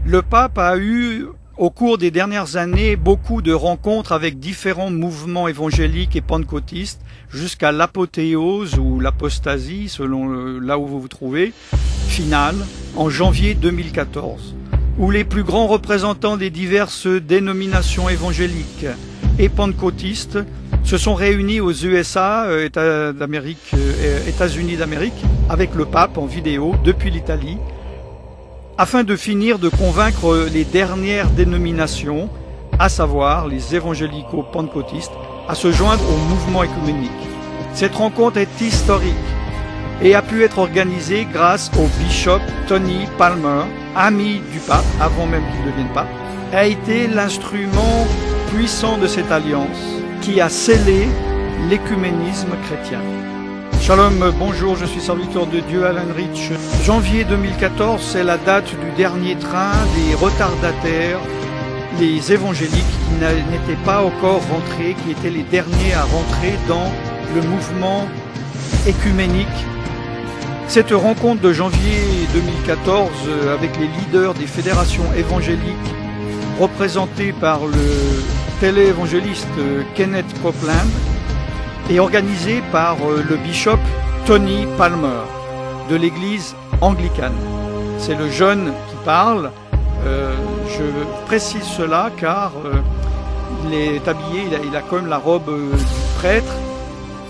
Le pape a eu, au cours des dernières années, beaucoup de rencontres avec différents mouvements évangéliques et pentecôtistes, jusqu'à l'apothéose ou l'apostasie, selon là où vous vous trouvez, finale, en janvier 2014, où les plus grands représentants des diverses dénominations évangéliques et pentecôtistes se sont réunis aux USA, États-Unis d'Amérique, avec le pape en vidéo depuis l'Italie, afin de finir de convaincre les dernières dénominations, à savoir les évangélico-pentecôtistes, à se joindre au mouvement œcuménique. Cette rencontre est historique et a pu être organisée grâce au bishop Tony Palmer, ami du pape, avant même qu'il devienne pape, a été l'instrument puissant de cette alliance qui a scellé l'écuménisme chrétien. Shalom, bonjour, je suis serviteur de Dieu, Alan Rich. Janvier 2014, c'est la date du dernier train des retardataires, les évangéliques qui n'étaient pas encore rentrés, qui étaient les derniers à rentrer dans le mouvement écuménique. Cette rencontre de janvier 2014 avec les leaders des fédérations évangéliques représentées par le téléévangéliste Kenneth Copeland est organisée par le bishop Tony Palmer de l'église anglicane. C'est le jeune qui parle. Je précise cela car il est habillé, il a quand même la robe du prêtre,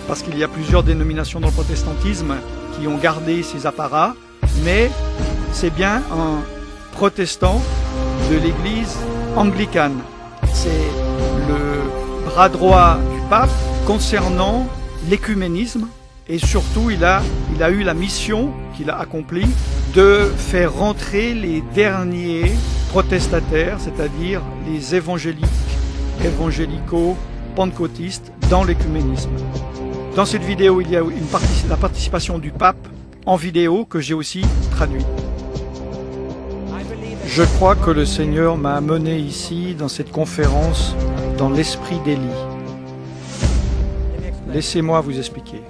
parce qu'il y a plusieurs dénominations dans le protestantisme qui ont gardé ces apparats, mais c'est bien un protestant de l'église anglicane. C'est le bras droit du pape concernant l'écuménisme, et surtout il a eu la mission qu'il a accomplie de faire rentrer les derniers protestataires, c'est-à-dire les évangélico-pentecôtistes dans l'écuménisme. Dans cette vidéo, il y a la participation du pape en vidéo que j'ai aussi traduit. Je crois que le Seigneur m'a amené ici, dans cette conférence, dans l'esprit d'Élie. Laissez-moi vous expliquer.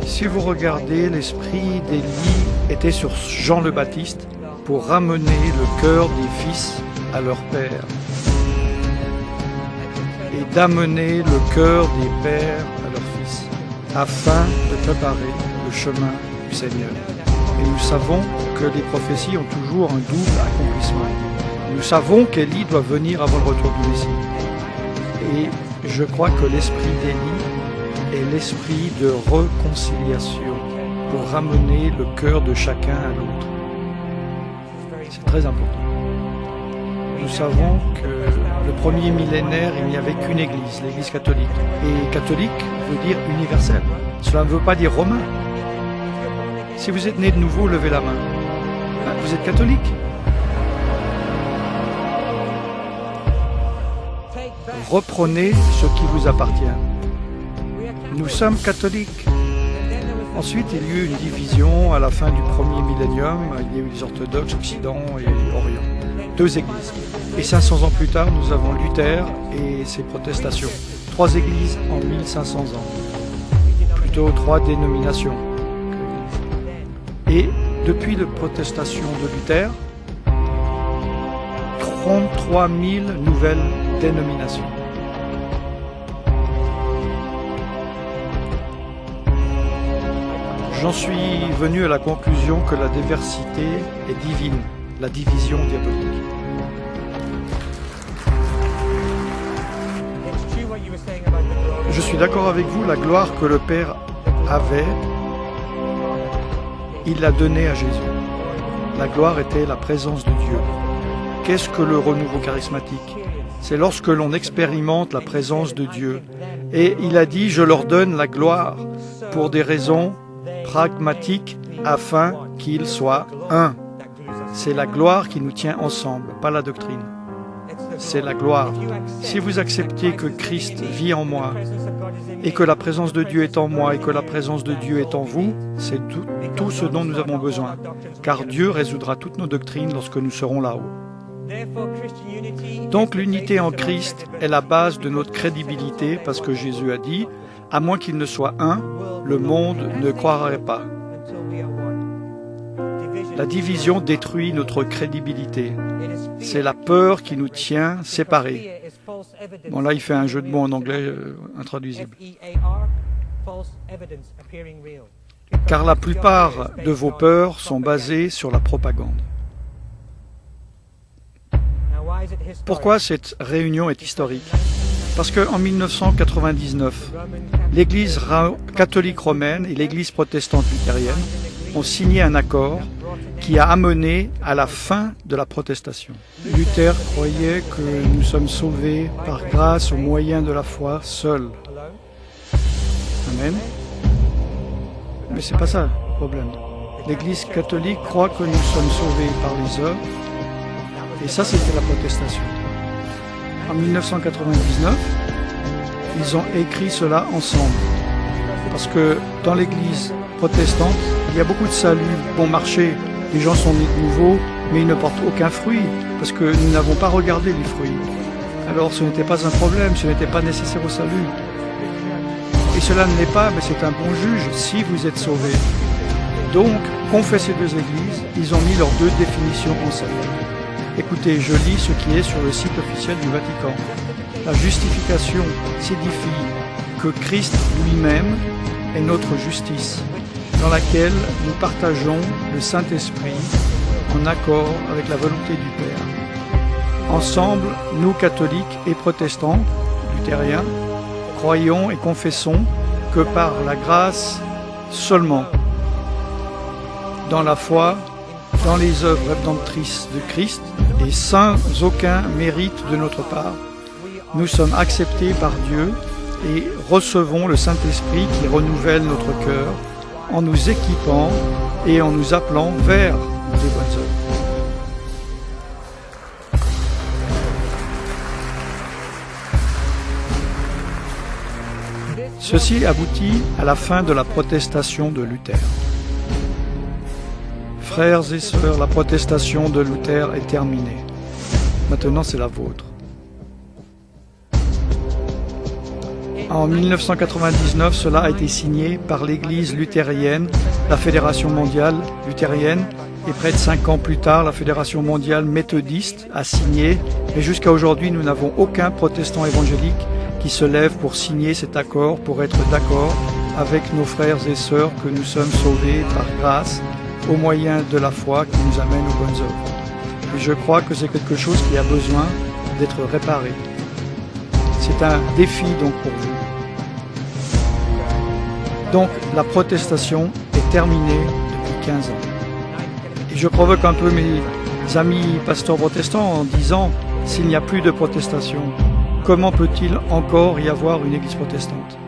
Si vous regardez, l'esprit d'Élie était sur Jean le Baptiste pour ramener le cœur des fils à leur père et d'amener le cœur des pères à leurs fils afin de préparer le chemin du Seigneur. Et nous savons que les prophéties ont toujours un double accomplissement. Nous savons qu'Élie doit venir avant le retour du Messie. Et je crois que l'esprit d'Élie est l'esprit de réconciliation pour ramener le cœur de chacun à l'autre. C'est très important. Nous savons que le premier millénaire, il n'y avait qu'une église, l'église catholique. Et catholique veut dire universel. Cela ne veut pas dire romain. Si vous êtes né de nouveau, levez la main. Vous êtes catholique. Reprenez ce qui vous appartient. Nous sommes catholiques. Ensuite, il y a eu une division à la fin du premier millénium. Il y a eu les orthodoxes, Occident et Orient. 2 églises. Et 500 ans plus tard, nous avons Luther et ses protestations. 3 églises en 1500 ans. Plutôt 3 dénominations. Et depuis la protestation de Luther, 33 000 nouvelles dénominations. J'en suis venu à la conclusion que la diversité est divine, la division diabolique. Je suis d'accord avec vous, la gloire que le Père avait, il l'a donnée à Jésus. La gloire était la présence de Dieu. Qu'est-ce que le renouveau charismatique? C'est lorsque l'on expérimente la présence de Dieu. Et il a dit, je leur donne la gloire pour des raisons pragmatiques afin qu'ils soient un. C'est la gloire qui nous tient ensemble, pas la doctrine. C'est la gloire. Si vous acceptez que Christ vit en moi et que la présence de Dieu est en moi et que la présence de Dieu est en vous, c'est tout ce dont nous avons besoin. Car Dieu résoudra toutes nos doctrines lorsque nous serons là-haut. Donc l'unité en Christ est la base de notre crédibilité parce que Jésus a dit, à moins qu'il ne soit un, le monde ne croirait pas. La division détruit notre crédibilité. C'est la peur qui nous tient séparés. Bon, là, il fait un jeu de mots en anglais intraduisible. Car la plupart de vos peurs sont basées sur la propagande. Pourquoi cette réunion est historique? Parce qu'en 1999, l'Église catholique romaine et l'Église protestante luthérienne ont signé un accord qui a amené à la fin de la protestation. Luther croyait que nous sommes sauvés par grâce au moyen de la foi seul. Amen. Mais c'est pas ça le problème. L'Église catholique croit que nous sommes sauvés par les œuvres, et ça c'était la protestation. En 1999, ils ont écrit cela ensemble, parce que dans l'Église protestante, il y a beaucoup de salut, bon marché, les gens sont nés de nouveau, mais ils ne portent aucun fruit, parce que nous n'avons pas regardé les fruits. Alors ce n'était pas un problème, ce n'était pas nécessaire au salut. Et cela ne l'est pas, mais c'est un bon juge si vous êtes sauvés. Donc, qu'ont fait ces deux églises? Ils ont mis leurs deux définitions ensemble. Écoutez, je lis ce qui est sur le site officiel du Vatican. La justification signifie que Christ lui-même est notre justice, dans laquelle nous partageons le Saint-Esprit en accord avec la volonté du Père. Ensemble, nous catholiques et protestants, luthériens, croyons et confessons que par la grâce seulement, dans la foi, dans les œuvres rédemptrices de Christ et sans aucun mérite de notre part, nous sommes acceptés par Dieu et recevons le Saint-Esprit qui renouvelle notre cœur en nous équipant et en nous appelant vers les bonnes œuvres. Ceci aboutit à la fin de la protestation de Luther. Frères et sœurs, la protestation de Luther est terminée. Maintenant, c'est la vôtre. En 1999, cela a été signé par l'Église luthérienne, la Fédération mondiale luthérienne, et près de 5 ans plus tard, la Fédération mondiale méthodiste a signé, et jusqu'à aujourd'hui, nous n'avons aucun protestant évangélique qui se lève pour signer cet accord, pour être d'accord avec nos frères et sœurs que nous sommes sauvés par grâce, au moyen de la foi qui nous amène aux bonnes œuvres. Et je crois que c'est quelque chose qui a besoin d'être réparé. C'est un défi donc pour vous. Donc la protestation est terminée depuis 15 ans. Et je provoque un peu mes amis pasteurs protestants en disant, s'il n'y a plus de protestation, comment peut-il encore y avoir une église protestante?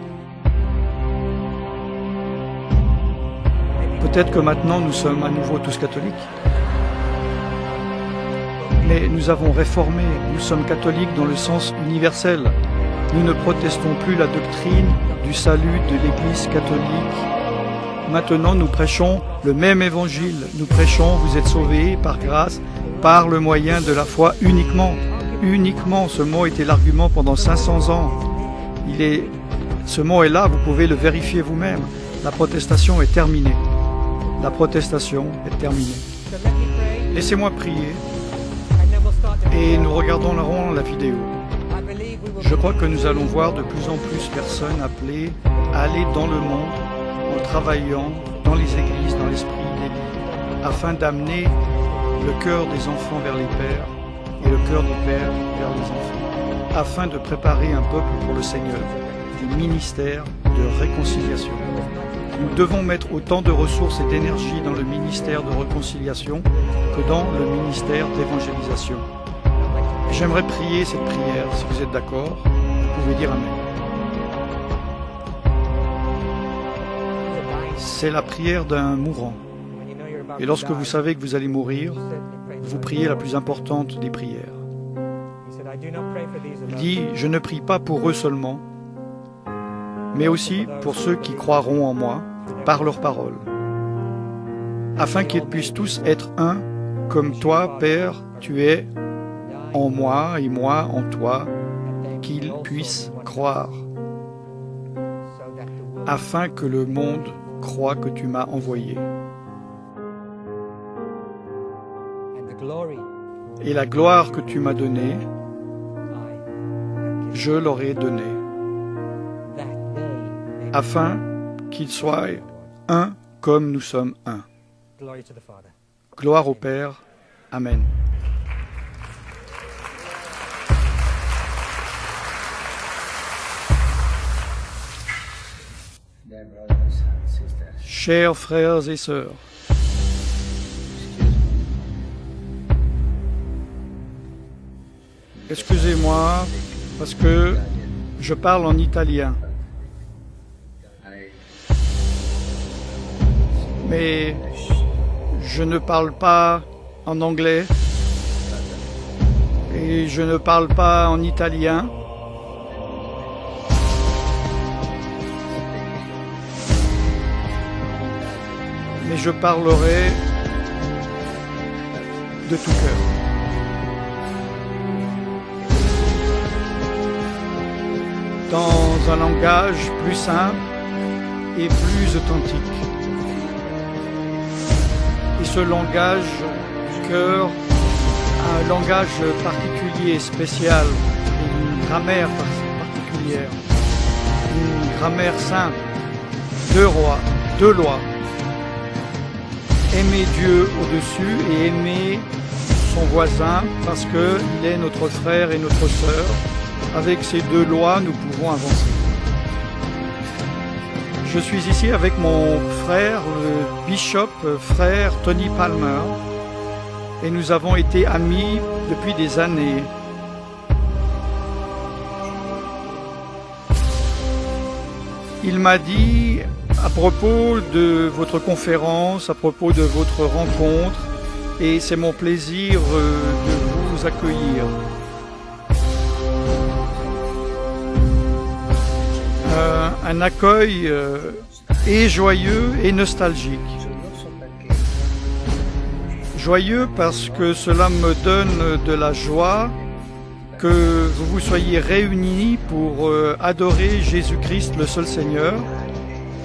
Peut-être que maintenant nous sommes à nouveau tous catholiques. Mais nous avons réformé, nous sommes catholiques dans le sens universel. Nous ne protestons plus la doctrine du salut de l'Église catholique. Maintenant nous prêchons le même évangile. Nous prêchons, vous êtes sauvés par grâce, par le moyen de la foi uniquement. Uniquement, ce mot était l'argument pendant 500 ans. Ce mot est là, vous pouvez le vérifier vous-même. La protestation est terminée. La protestation est terminée. Laissez-moi prier et nous regarderons la vidéo. Je crois que nous allons voir de plus en plus de personnes appelées à aller dans le monde en travaillant dans les églises, dans l'esprit des livres, afin d'amener le cœur des enfants vers les pères et le cœur des pères vers les enfants, afin de préparer un peuple pour le Seigneur, des ministères de réconciliation. Nous devons mettre autant de ressources et d'énergie dans le ministère de réconciliation que dans le ministère d'évangélisation. J'aimerais prier cette prière, si vous êtes d'accord, vous pouvez dire Amen. C'est la prière d'un mourant. Et lorsque vous savez que vous allez mourir, vous priez la plus importante des prières. Il dit, je ne prie pas pour eux seulement, mais aussi pour ceux qui croiront en moi par leurs paroles, afin qu'ils puissent tous être un, comme toi, Père, tu es en moi et moi en toi, qu'ils puissent croire, afin que le monde croie que tu m'as envoyé. et la gloire que tu m'as donnée, je leur ai donnée, afin qu'ils soient un comme nous sommes un. Gloire au Père. Amen. Chers frères et sœurs, excusez-moi parce que je parle en italien. Mais je ne parle pas en anglais et je ne parle pas en italien. Mais je parlerai de tout cœur. Dans un langage plus simple et plus authentique. Et ce langage du cœur a un langage particulier, spécial, une grammaire particulière, une grammaire simple, deux lois. Aimer Dieu au-dessus et aimer son voisin parce qu'il est notre frère et notre sœur. Avec ces deux lois, nous pouvons avancer. Je suis ici avec mon frère, le bishop, frère Tony Palmer, et nous avons été amis depuis des années. Il m'a dit, à propos de votre conférence, à propos de votre rencontre, et c'est mon plaisir de vous accueillir. Un accueil et joyeux et nostalgique. Joyeux parce que cela me donne de la joie que vous vous soyez réunis pour adorer Jésus-Christ, le seul Seigneur,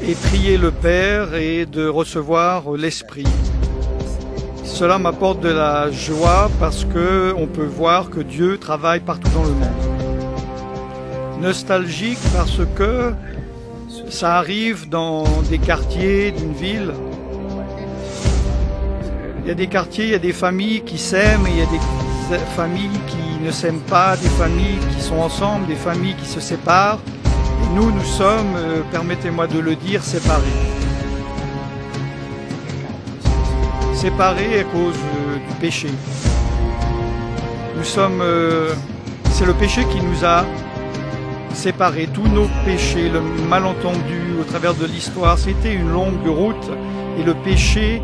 et prier le Père et de recevoir l'Esprit. Cela m'apporte de la joie parce que on peut voir que Dieu travaille partout dans le monde. Nostalgique parce que ça arrive dans des quartiers d'une ville. Il y a des quartiers, il y a des familles qui s'aiment et il y a des familles qui ne s'aiment pas, des familles qui sont ensemble, des familles qui se séparent. Et nous sommes, permettez-moi de le dire, séparés. Séparés à cause du péché. Nous sommes, c'est le péché qui nous a séparés. Tous nos péchés, le malentendu au travers de l'histoire, c'était une longue route et le péché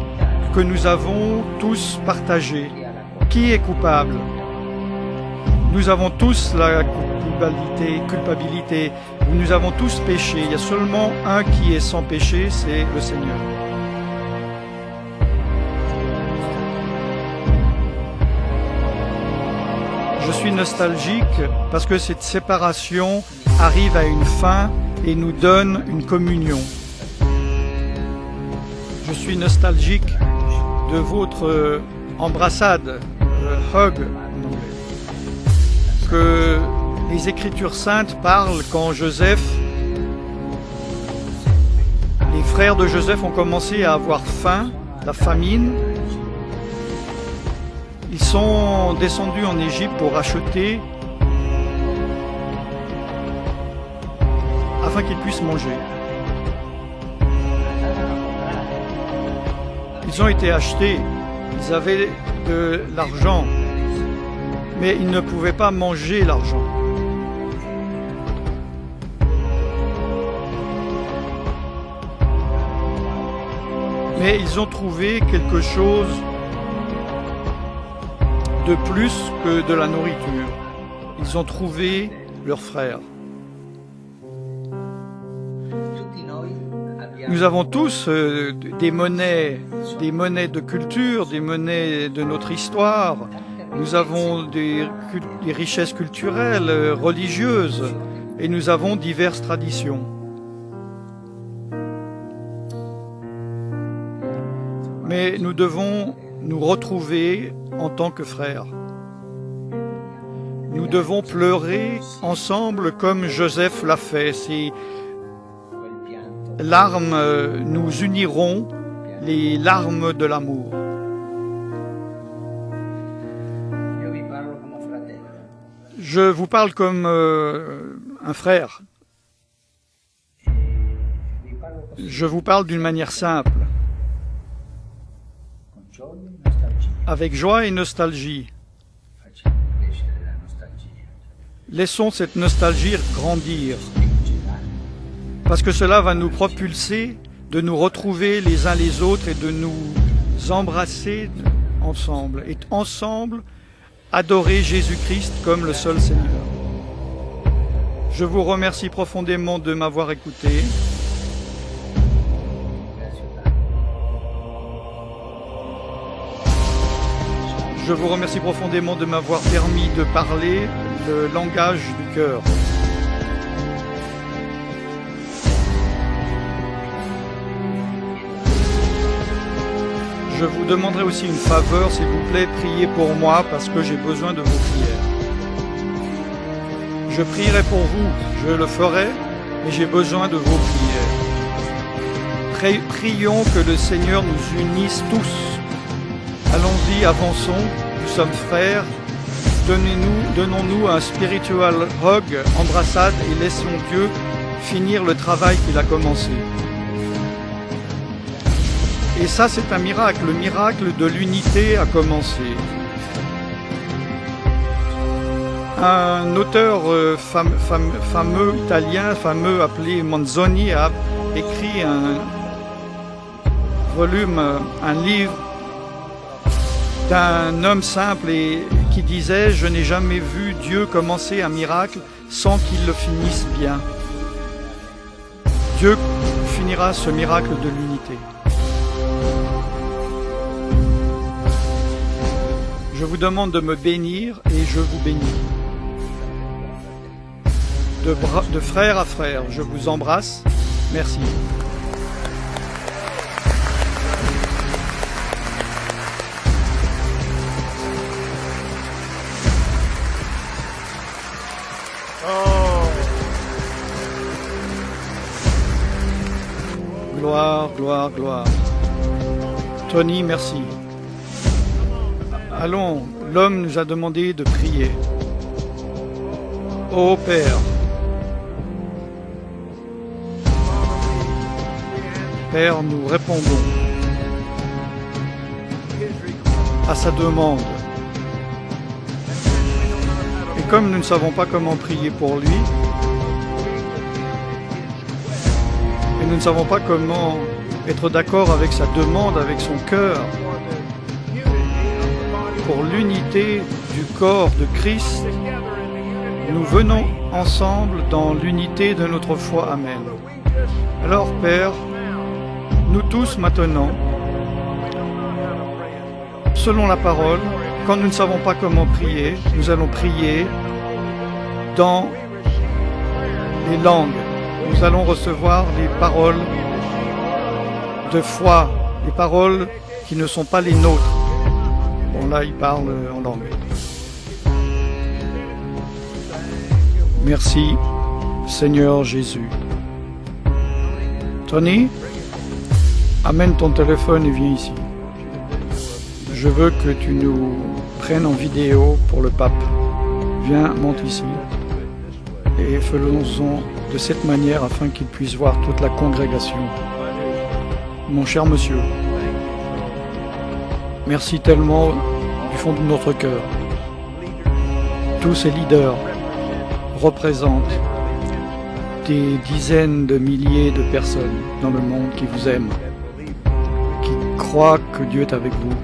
que nous avons tous partagé. Qui est coupable? Nous avons tous la culpabilité. Nous avons tous péché. Il y a seulement un qui est sans péché, c'est le Seigneur. Je suis nostalgique parce que cette séparation arrive à une fin et nous donne une communion. Je suis nostalgique de votre embrassade, hug en anglais, que les Écritures saintes parlent quand Joseph, les frères de Joseph ont commencé à avoir faim, la famine. Ils sont descendus en Égypte pour acheter afin qu'ils puissent manger. Ils ont été achetés, ils avaient de l'argent, mais ils ne pouvaient pas manger l'argent. Mais ils ont trouvé quelque chose de plus que de la nourriture. Ils ont trouvé leur frère. Nous avons tous des monnaies de culture, des monnaies de notre histoire. Nous avons des richesses culturelles, religieuses, et nous avons diverses traditions. Mais nous devons nous retrouver en tant que frères. Nous devons pleurer ensemble comme Joseph l'a fait. Ces larmes nous uniront, les larmes de l'amour. Je vous parle comme un frère. Je vous parle d'une manière simple, avec joie et nostalgie. Laissons cette nostalgie grandir, parce que cela va nous propulser de nous retrouver les uns les autres et de nous embrasser ensemble, et ensemble adorer Jésus-Christ comme le seul Seigneur. Je vous remercie profondément de m'avoir écouté. Je vous remercie profondément de m'avoir permis de parler le langage du cœur. Je vous demanderai aussi une faveur, s'il vous plaît, priez pour moi parce que j'ai besoin de vos prières. Je prierai pour vous, je le ferai, mais j'ai besoin de vos prières. Prions que le Seigneur nous unisse tous. Allons-y, avançons, nous sommes frères. Donnons-nous un spiritual hug, embrassade, et laissons Dieu finir le travail qu'il a commencé. Et ça, c'est un miracle. Le miracle de l'unité a commencé. Un auteur fameux italien, appelé Manzoni, a écrit un volume, un livre d'un homme simple et qui disait « Je n'ai jamais vu Dieu commencer un miracle sans qu'il le finisse bien. » Dieu finira ce miracle de l'unité. Je vous demande de me bénir et je vous bénis. De frère à frère, je vous embrasse. Merci. Gloire, gloire, gloire. Tony, merci. Allons, l'homme nous a demandé de prier. Ô Père, Père, nous répondons à sa demande. Et comme nous ne savons pas comment prier pour lui, et nous ne savons pas comment être d'accord avec sa demande, avec son cœur, pour l'unité du corps de Christ, nous venons ensemble dans l'unité de notre foi. Amen. Alors, Père, nous tous maintenant, selon la parole, quand nous ne savons pas comment prier, nous allons prier dans les langues. Nous allons recevoir les paroles de foi, les paroles qui ne sont pas les nôtres. Bon, là, il parle en langue. Merci, Seigneur Jésus. Tony, amène ton téléphone et viens ici. Je veux que tu nous prennes en vidéo pour le pape. Viens, monte ici. Et faisons-en de cette manière afin qu'il puisse voir toute la congrégation. Mon cher monsieur, merci tellement du fond de notre cœur. Tous ces leaders représentent des dizaines de milliers de personnes dans le monde qui vous aiment, qui croient que Dieu est avec vous.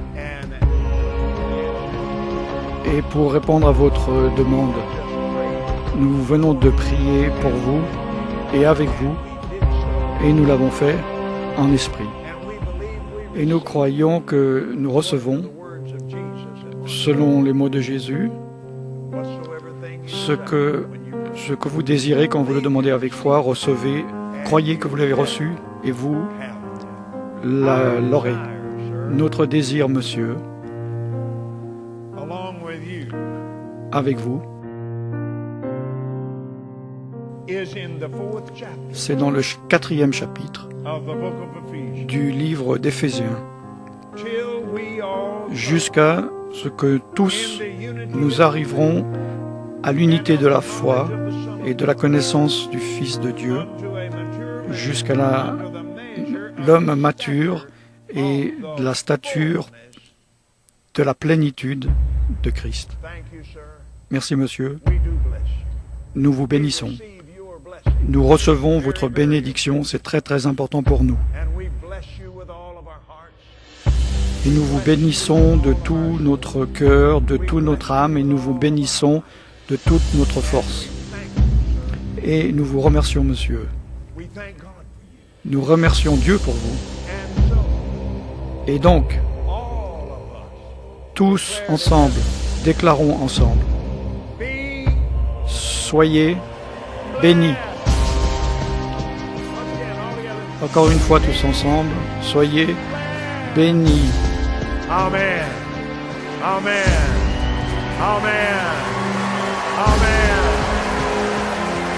Et pour répondre à votre demande, nous venons de prier pour vous et avec vous, et nous l'avons fait en esprit. Et nous croyons que nous recevons, selon les mots de Jésus, ce que vous désirez quand vous le demandez avec foi, recevez, croyez que vous l'avez reçu, et vous l'aurez. Notre désir, monsieur, avec vous, C'est dans le 4e chapitre du livre d'Éphésiens, jusqu'à ce que tous nous arriverons à l'unité de la foi et de la connaissance du Fils de Dieu, jusqu'à l'homme mature et de la stature de la plénitude de Christ. Merci, monsieur. Nous vous bénissons. Nous recevons votre bénédiction, c'est très très important pour nous. Et nous vous bénissons de tout notre cœur, de toute notre âme, et nous vous bénissons de toute notre force. Et nous vous remercions, monsieur. Nous remercions Dieu pour vous. Et donc, tous ensemble, déclarons ensemble. Soyez bénis. Encore une fois, tous ensemble, soyez bénis. Amen. Amen. Amen. Amen.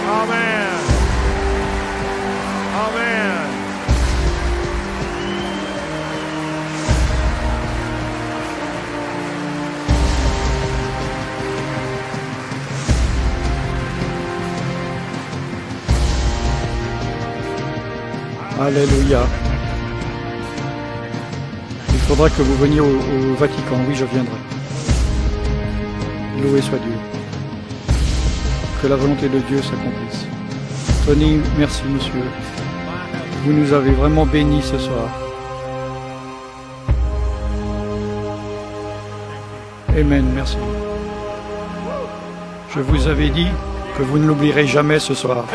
Amen. Amen. Alléluia. Il faudra que vous veniez au Vatican. Oui, je viendrai. Loué soit Dieu. Que la volonté de Dieu s'accomplisse. Tony, merci monsieur. Vous nous avez vraiment bénis ce soir. Amen, merci. Je vous avais dit que vous ne l'oublierez jamais ce soir.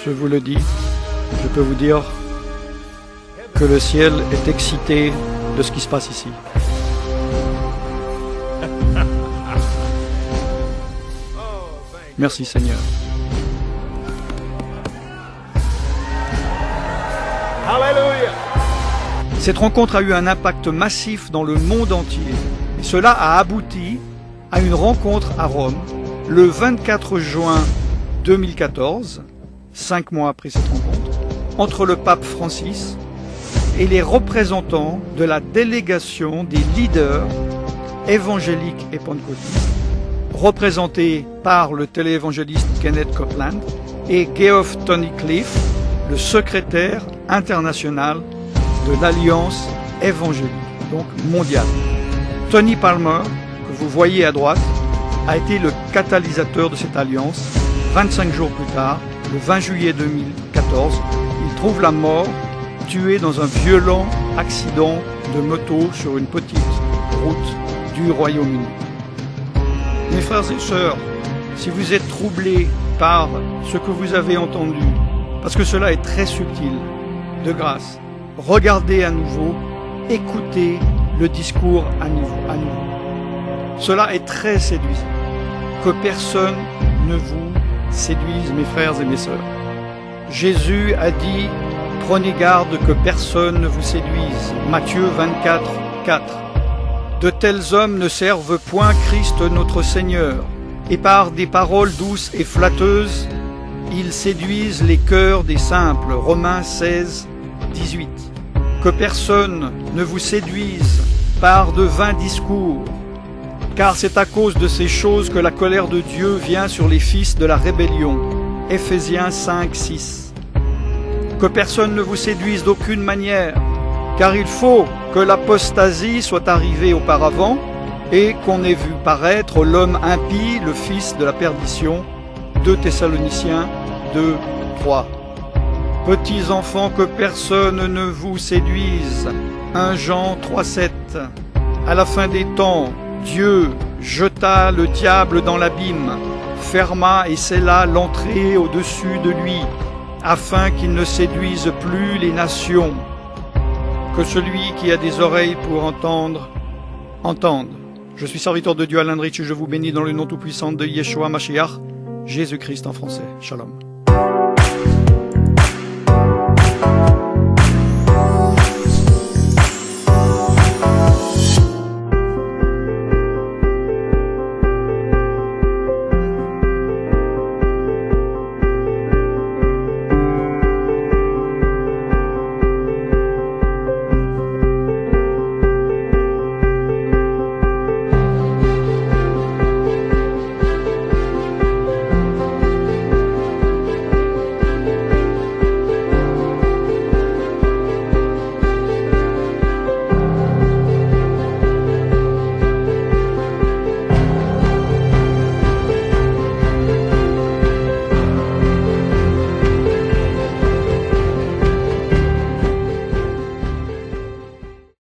Je vous le dis, je peux vous dire que le ciel est excité de ce qui se passe ici. Merci Seigneur. Hallelujah. Cette rencontre a eu un impact massif dans le monde entier. Et cela a abouti à une rencontre à Rome le 24 juin 2014, 5 mois après cette rencontre, entre le pape Francis et les représentants de la délégation des leaders évangéliques et pentecôtistes, représentés par le téléévangéliste Kenneth Copeland et Geoff Thornycliffe, le secrétaire international de l'Alliance évangélique, donc mondiale. Tony Palmer, que vous voyez à droite, a été le catalyseur de cette alliance. 25 jours plus tard, le 20 juillet 2014, il trouve la mort, tué dans un violent accident de moto sur une petite route du Royaume-Uni. Mes frères et sœurs, si vous êtes troublés par ce que vous avez entendu, parce que cela est très subtil, de grâce, regardez à nouveau, écoutez le discours à nouveau. Cela est très séduisant. Que personne ne vous séduise, mes frères et mes sœurs. Jésus a dit, prenez garde que personne ne vous séduise. Matthieu 24, 4. De tels hommes ne servent point Christ notre Seigneur, et par des paroles douces et flatteuses, ils séduisent les cœurs des simples. Romains 16, 18. Que personne ne vous séduise par de vains discours, car c'est à cause de ces choses que la colère de Dieu vient sur les fils de la rébellion. Éphésiens 5, 6. Que personne ne vous séduise d'aucune manière, car il faut que l'apostasie soit arrivée auparavant et qu'on ait vu paraître l'homme impie, le fils de la perdition. 2 Thessaloniciens 2, 3. Petits enfants, que personne ne vous séduise. 1 Jean 3, 7. À la fin des temps, Dieu jeta le diable dans l'abîme, ferma et scella l'entrée au-dessus de lui, afin qu'il ne séduise plus les nations. Que celui qui a des oreilles pour entendre, entende. Je suis serviteur de Dieu Alain Rich et je vous bénis dans le nom tout-puissant de Yeshua Mashiach, Jésus-Christ en français. Shalom.